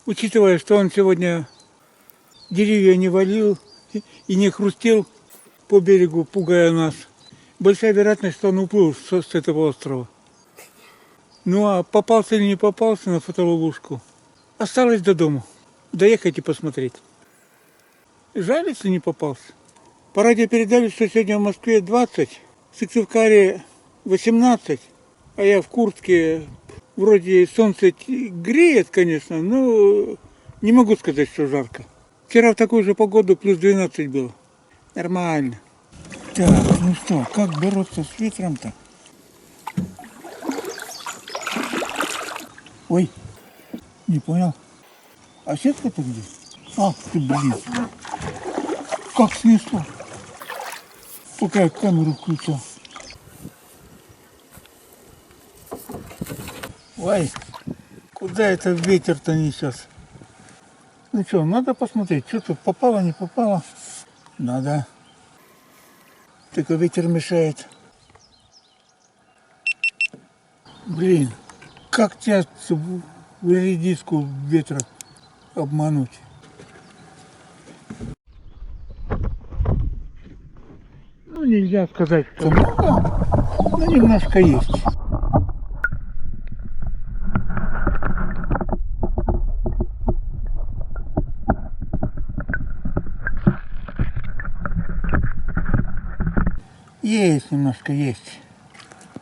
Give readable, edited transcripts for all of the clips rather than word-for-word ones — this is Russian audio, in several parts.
Учитывая, что он сегодня деревья не валил и не хрустел по берегу, пугая нас, большая вероятность, что он уплыл с этого острова. Ну а попался или не попался на фотоловушку, осталось до дому. Доехать и посмотреть. Жаль, если не попался. По радио передали, что сегодня в Москве 20, в Сыктывкаре 18, а я в куртке. Вроде солнце греет, конечно, но не могу сказать, что жарко. Вчера в такую же погоду плюс 12 было. Нормально. Так, ну что, как бороться с ветром-то? Ой, не понял. А сетка-то где? Ах ты, блин. Как снесло. Пока я камеру включал. Ой, куда это ветер-то несет? Ну что, надо посмотреть, что тут попало, не попало. Надо. Только ветер мешает. Блин, как тебя в редиску ветра обмануть? Ну, нельзя сказать, что много, но немножко есть. Есть немножко, есть.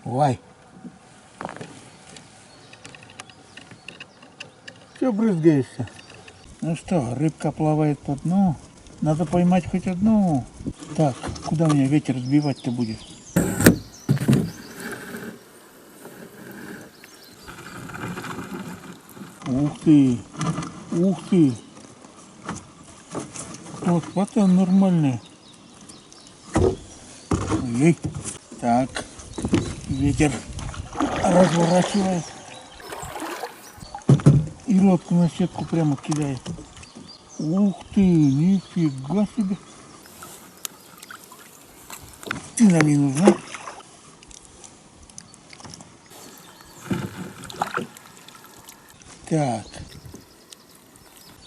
Ой. Все брызгаешься. Ну что, рыбка плавает по дну. Надо поймать хоть одну. Так, куда меня ветер сбивать-то будет? Ух ты! Ух ты! Вот, хвата нормальная. Ой. Так, ветер разворачивает. И лодку на сетку прямо кидает. Ух ты, нифига себе. Ты на ней нужна? Так.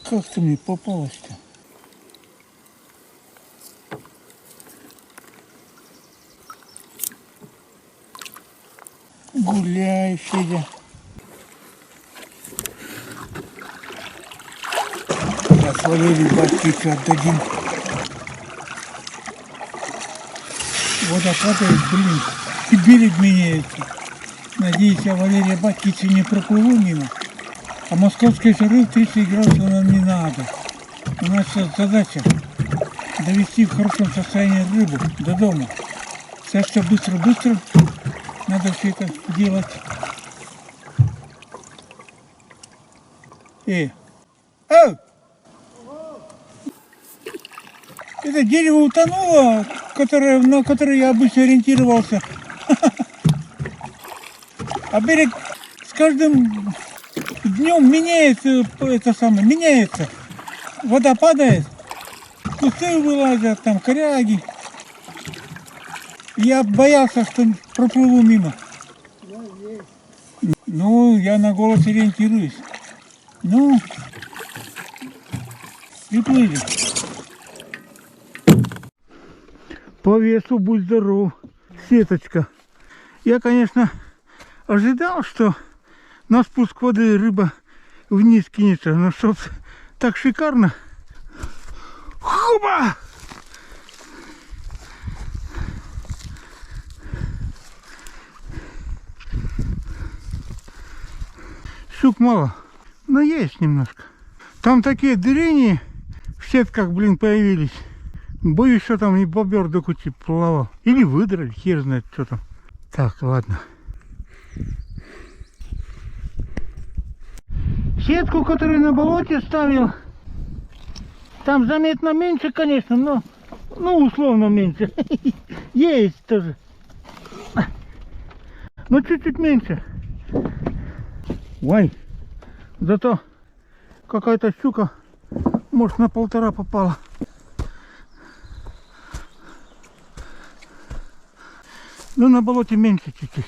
Как ты мне попалась-то? Гуляй, Федя. Сейчас Валерию Батькичу отдадим. Вода падает, блин, и берег меняется. Надеюсь, я Валерия Батькича не проплыву мимо. А московской жары в 30 градусов нам не надо. У нас задача довести в хорошем состоянии рыбу до дома. Сейчас все быстро-быстро. Надо все это делать. Это дерево утонуло, на которое я обычно ориентировался. А берег с каждым днем меняется. Вода падает, кусты вылазят, там коряги. Я боялся, что проплыву мимо. Ну, я на голос ориентируюсь. Ну, приплыли. По весу будь здоров, сеточка. Я, конечно, ожидал, что на спуск воды рыба вниз кинется, но чтоб так шикарно. Хуба! Щук мало, но есть немножко. Там такие дырени в сетках, блин, появились. Боюсь, что там и бобер до кучи плавал. Или выдрали, хер знает, что там. Так, ладно. Сетку, которую на болоте ставил, там заметно меньше, конечно, но условно меньше. Есть тоже. Но чуть-чуть меньше. Ой, зато какая-то щука, может, на 1,5 попала. Ну, на болоте меньше чуть-чуть.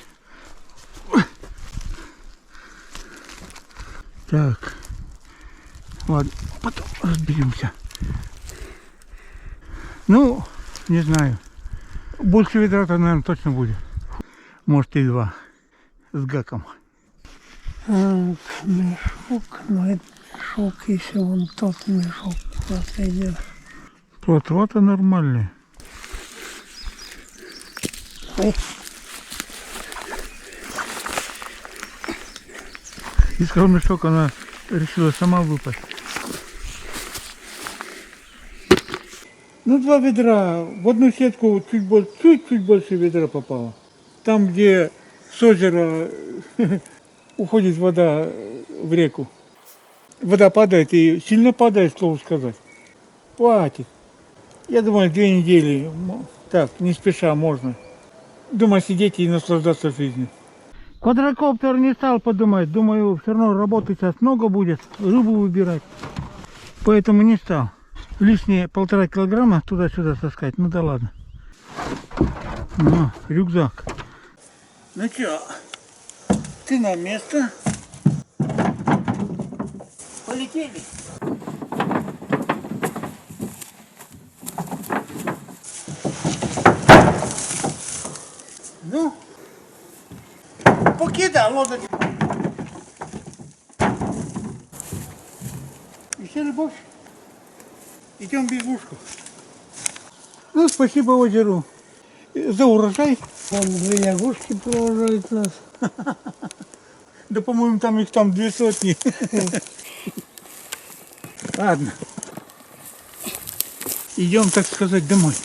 Так, Ладно, потом разберемся. Ну, не знаю. Больше ведра-то, наверное, точно будет. Может и 2 с гаком. Мешок, но это мешок, если вон тот мешок куда-то идет. Плотва-то нормальная. Ой. Искал мешок, она решила сама выпасть. Ну, 2 ведра. В одну сетку чуть больше ведра попало. Там, где с озера уходит вода в реку. Вода падает и сильно падает, слово сказать. Хватит. Я думаю, 2 недели. Так, не спеша можно. Дома сидеть и наслаждаться жизнью. Квадрокоптер не стал подумать. Думаю, все равно работы сейчас много будет. Рыбу выбирать. Поэтому не стал. Лишние 1,5 килограмма туда-сюда таскать. Ну да ладно. Ну, рюкзак. Ну что, ты на место. Полетели. Ну, покидай лодочку. Еще любовь. Идем в безушку. Ну, спасибо озеру за урожай. Вон 2 лягушки провожают нас. Да, по-моему, там их 200. Ладно. Идем, так сказать, домой.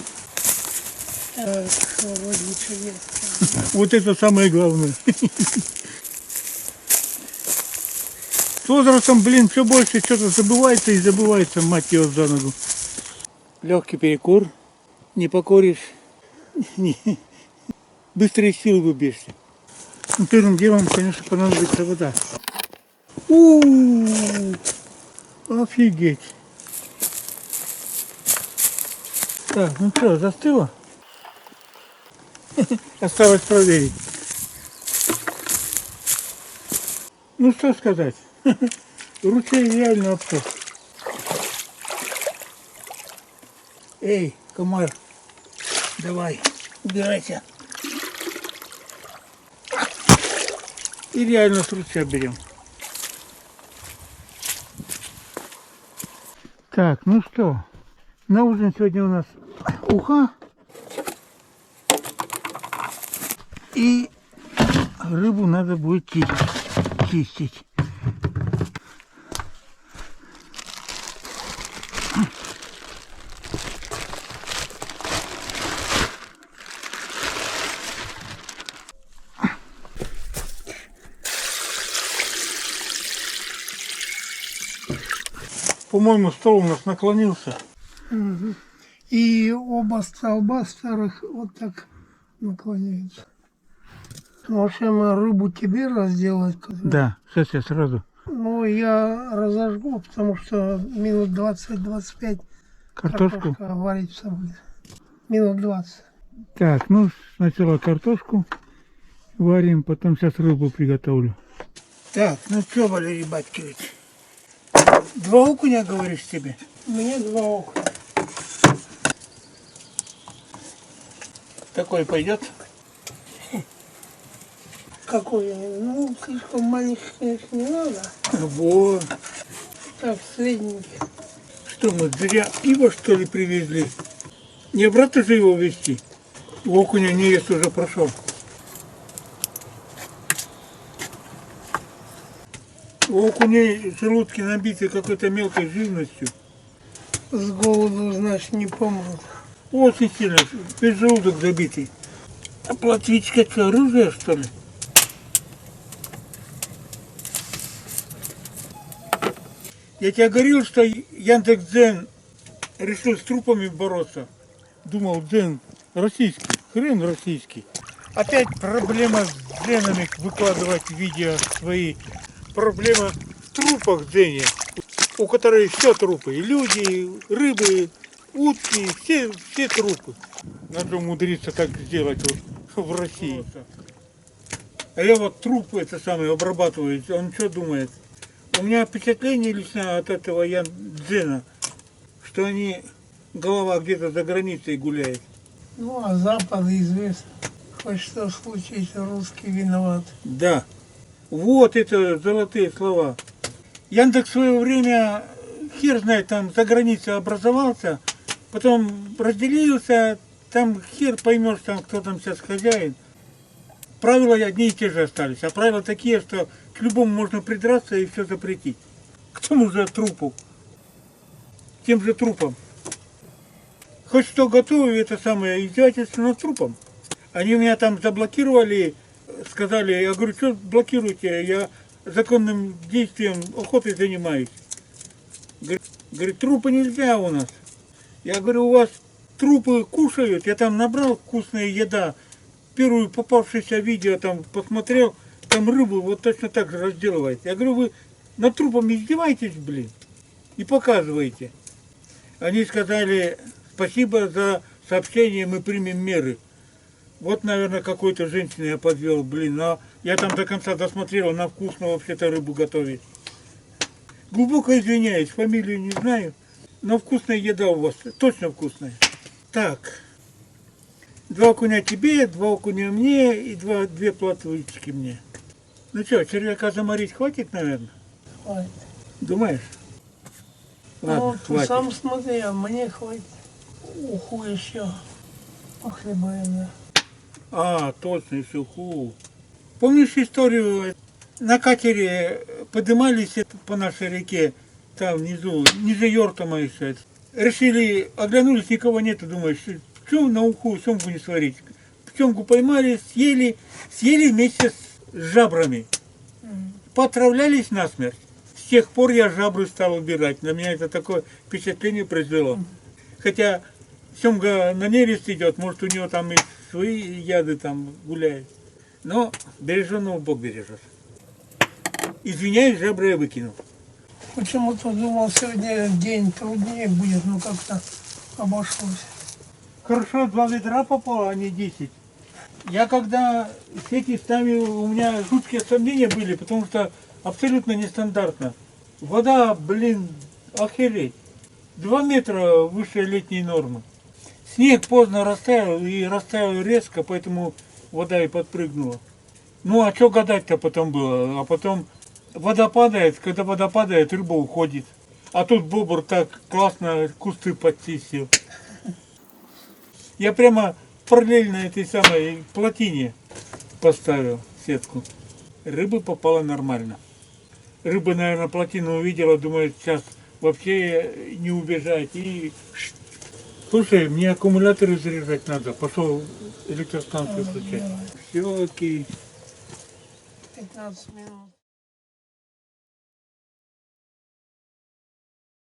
Так, что вроде чудесно. Вот это самое главное. С возрастом, блин, все больше что-то забывается и забывается, мать его за ногу. Легкий перекур, не покоришь, быстрые силы выбьешься. Ну, первым делом, конечно, понадобится вода. Офигеть. Так, ну что, застыло? Осталось проверить. Ну что сказать. Ручей реально обсох. Эй, комар, давай, убирайся. И реально с ручья берем. Так, ну что, на ужин сегодня у нас уха и рыбу надо будет чистить. По-моему, стол у нас наклонился. Угу. И оба столба старых вот так наклоняются. Может, мы рыбу тебе разделать? Да, сейчас я сразу. Ну, я разожгу, потому что минут 20-25 Картошку. картошка вариться будет. Минут 20. Так, ну сначала картошку варим, потом сейчас рыбу приготовлю. Так, ну что, Валерий Батькович, 2 окуня, говоришь, тебе? У меня 2 окна. Такой пойдет? Какой? Ну, слишком маленький, конечно, не надо. Вот. Так, средненький. Что мы, зря пиво, что ли, привезли? Не обратно же его везти? У окуня нерест уже прошел. У окуней желудки набиты какой-то мелкой живностью. С голоду, значит, не помрут. Очень сильно, весь желудок забитый. А плотвичка что, оружие, что ли? Я тебе говорил, что Яндекс.Дзен решил с трупами бороться. Думал, Дзен российский, хрен российский. Опять проблема с Дзенами выкладывать видео свои. Проблема в трупах Дзене, у которых все трупы. И люди, и рыбы, утки, все трупы. Надо умудриться так сделать вот в России. А я вот трупы это самое обрабатываю. Он что думает? У меня впечатление лично от этого Ян Дзена, что они, голова где-то за границей гуляет. Ну, а Запад известно. Хоть что случится, русский виноват. Да. Вот это золотые слова. Яндекс в свое время, хер знает, там за границей образовался, потом разделился, там хер поймешь, там, кто там сейчас хозяин. Правила одни и те же остались, а правила такие, что к любому можно придраться и все запретить. К тому же трупу. К тем же трупам. Хоть что готовы, это самое издевательство над трупом. Они меня там заблокировали, сказали, я говорю, что блокируете, я законным действием охотой занимаюсь. Говорит, трупы нельзя у нас. Я говорю, у вас трупы кушают, я там набрал вкусная еда. Первую попавшееся видео там посмотрел, там рыбу вот точно так же разделывает. Я говорю, вы над трупом издеваетесь, блин, и показываете. Они сказали, спасибо за сообщение, мы примем меры. Вот, наверное, какой-то женщине я подвел, блин, а я там до конца досмотрел, она вкусно вообще-то рыбу готовит. Глубоко извиняюсь, фамилию не знаю, но вкусная еда у вас, точно вкусная. Так, 2 окуня тебе, 2 окуня мне и 2 плотвычки мне. Ну что, червяка заморить хватит, наверное? Хватит. Думаешь? Ладно, Ну, ты хватит. сам смотри, а мне хватит. Уху еще похлебаем, да. А, точно, еще уху. Помнишь историю? На катере поднимались по нашей реке, там внизу, ниже Йортома еще. Решили, оглянулись, никого нету, думаешь, в чем на уху семгу не сварить? Семгу поймали, съели вместе с жабрами. Потравлялись насмерть. С тех пор я жабры стал убирать. На меня это такое впечатление произвело. Хотя семга на нерест идет, может у него там и свои яды там гуляют. Но береженого Бог бережет. Извиняюсь, жабры я выкинул. Почему-то думал, сегодня день труднее будет, но как-то обошлось. Хорошо, 2 ведра попало, а не 10. Я когда сети ставил, у меня жуткие сомнения были, потому что абсолютно нестандартно. Вода, блин, охереть. 2 метра выше летней нормы. Снег поздно растаял и растаял резко, поэтому вода и подпрыгнула. Ну а что гадать-то потом было? А потом вода падает, когда вода падает, рыба уходит. А тут бобр так классно кусты подчистил. Я прямо параллельно этой самой плотине поставил сетку. Рыбы попало нормально. Рыба, наверное, плотину увидела, думает, сейчас вообще не убежать. И... Слушай, мне аккумуляторы заряжать надо. Пошел электростанцию включать. Все окей. 15 минут.